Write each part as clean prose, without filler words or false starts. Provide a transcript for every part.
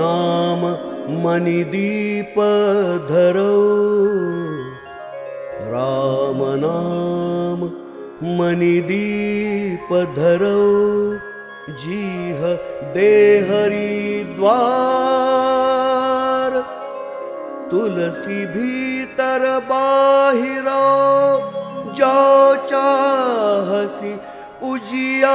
नाम मणिदीप धरो, राम नाम मणिदीप धरो, जीह दे हरिद्वार, तुलसी भीतर बाहिरो, जो चाहसी उजियार।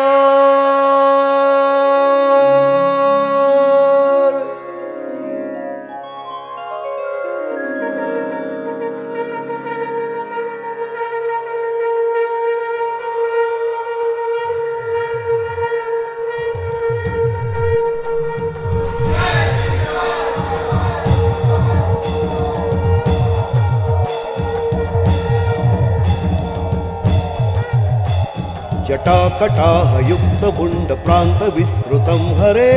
जटाकटाह युक्त बुंड प्रांत विस्तृतं हरे,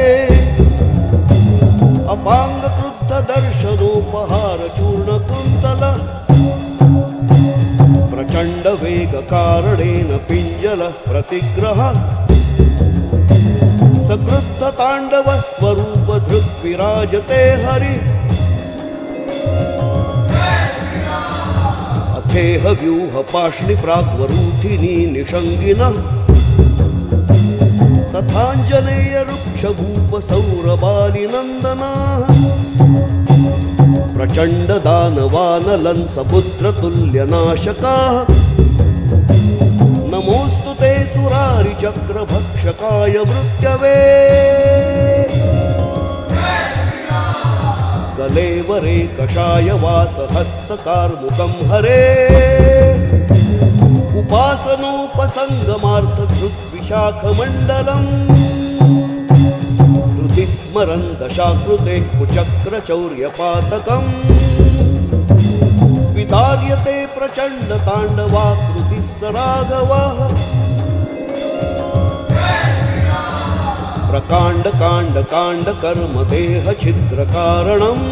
अपांग क्रुद्ध दर्शनोपहार चूर्ण कुंतल, प्रचंड वेग कारणेन पिंजल प्रतिग्रह, सकृद्ध तांडव स्वरूप धृक् विराजते हरि, अथेह व्यूह पाष्णि प्राग्वरूथिनी निषंगिनः, तथांजनेय रुक्ष भूप सौरबाली नंदनाः, प्रचंड दानवानलं सपुत्र तुल्य नाशकाः, नमोस्तु ते सुरारि चक्र भक्षकाय मृत्यवे, कलेवरे कषाय वास हस्तकार्मुकं हरे, उपासनोपसंगमार्थ धृक् विशाखमण्डलम्, हृदि स्मरन् दशाकृते कुचक्र चौर्यपातकम्, विदार्यते प्रचण्ड ताण्डवाकृतिः स राघवः, प्रकांड कांड कांड कर्म देह छिद्र कारणम्,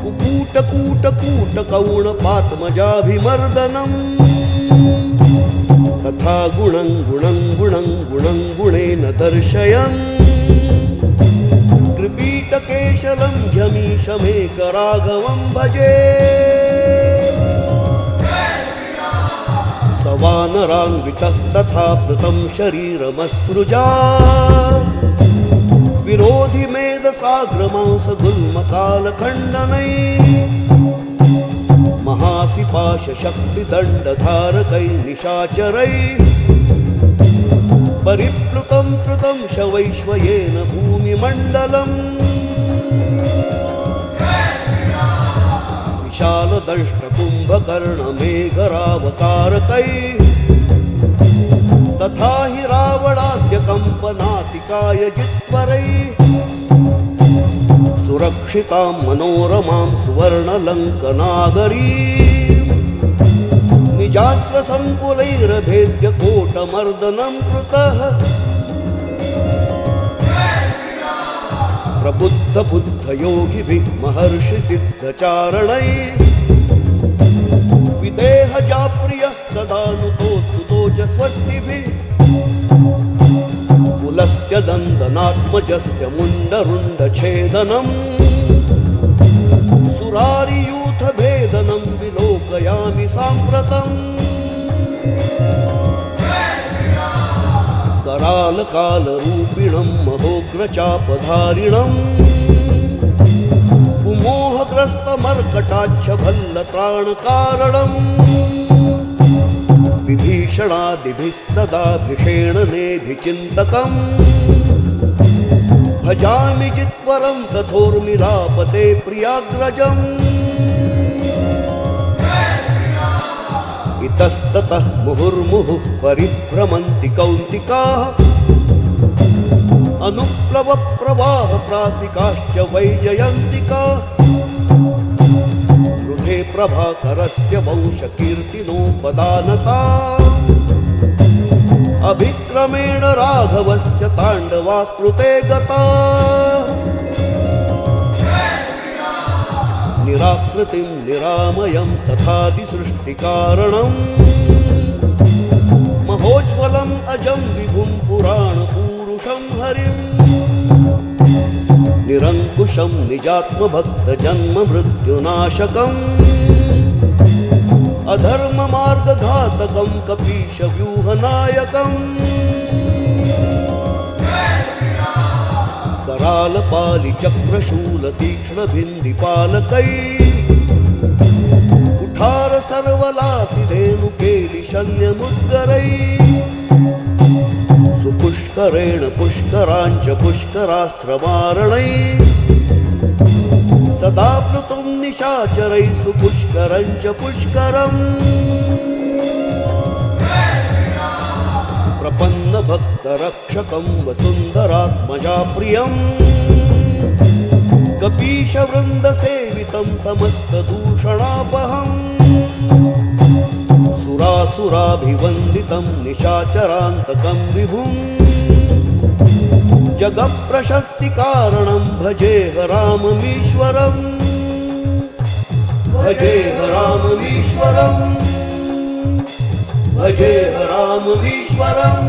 कुकूट कूट कूट कौण पात्मजाभिमर्दनम्, तथा गुणं गुणं गुणं गुणं गुणेन दर्शयन्, त्रिपीटकेशलं झमीशमेक राघवं भजे, वानरान्वितः तथा प्लुतं शरीरमसृजा, विरोधि मेधसाग्रमांस गुल्मकालखण्डनैः, महासिपाश शक्तिदण्डधारकैः निशाचरैः, परिप्लुतं प्लुतं शवैश्वयेन भूमिमण्डलम्, विशालदंष्ट्रकुम्भकर्णमेघरावतारकैः, तथा हि रावणाद्य कम्पनातिकाय जित्वरैः, सुरक्षितां मनोरमां सुवर्णलङ्कनागरी, निजास्त्रसङ्कुलैरभेद्य कोटमर्दनं कृतः, प्रबुद्ध बुद्ध योगिभिः महर्षि सिद्धचारणैः, विदेह जाप्रियः सदानुतोस्तुतो च स्वस्तिभिः, पुलस्य दन्दनात्मजस्य मुण्डरुण्डछेदनम्, सुरारियूथ भेदनं विलोकयामि साम्प्रतम्, करालकालरूपिणं महोग्रचापधारिणम्, कुमोहग्रस्तमर्कटाच्छभल्लत्राणकारणम्, विभीषणादिभिः सदा भिषेणनेभिचिन्तकम्, भजामि जित्वरं तथोर्मिलापते प्रियाग्रजम्, इतस्ततः मुहुर्मुहुः परिभ्रमन्ति कौन्तिकाः, अनुप्लवप्रवाह प्रासिकाश्च वैजयन्तिकाः, हृदे प्रभाकरस्य वंशकीर्तिनोपदानता, अभिक्रमेण राघवस्य ताण्डवाकृते गता, निराकृतिं निरामयं तथादिसृष्टिकारणम्, महोज्ज्वलम् अजं विभुं पुराणपूरुषं हरिम्। निरङ्कुशं निजात्मभक्तजन्ममृत्युनाशकम् अधर्ममार्गघातकं कपीशव्यूहनायकम् करालपालिचक्रशूलतीक्ष्णभिन्दिपालकै कुठार सर्वलासिधेनु केलि शल्यमुद्गरै सुपुष्करेण पुष्कराञ्च पुष्करास्त्रवारणै सदा प्लुतुं निशाचरै सुपुष्करञ्च पुष्करम् प्रपन्नभक्तरक्षकं वसुन्धरात्मजा प्रियम् कपीशवृन्दसेवितं समस्तदूषणापहम् सुरासुराभिवन्दितं निशाचरान्तकं विभुम् जगत्प्रशस्तिकारणं भजेह राममीश्वरम् भजेह राममीश्वरम् भजेह राममीश्वरम्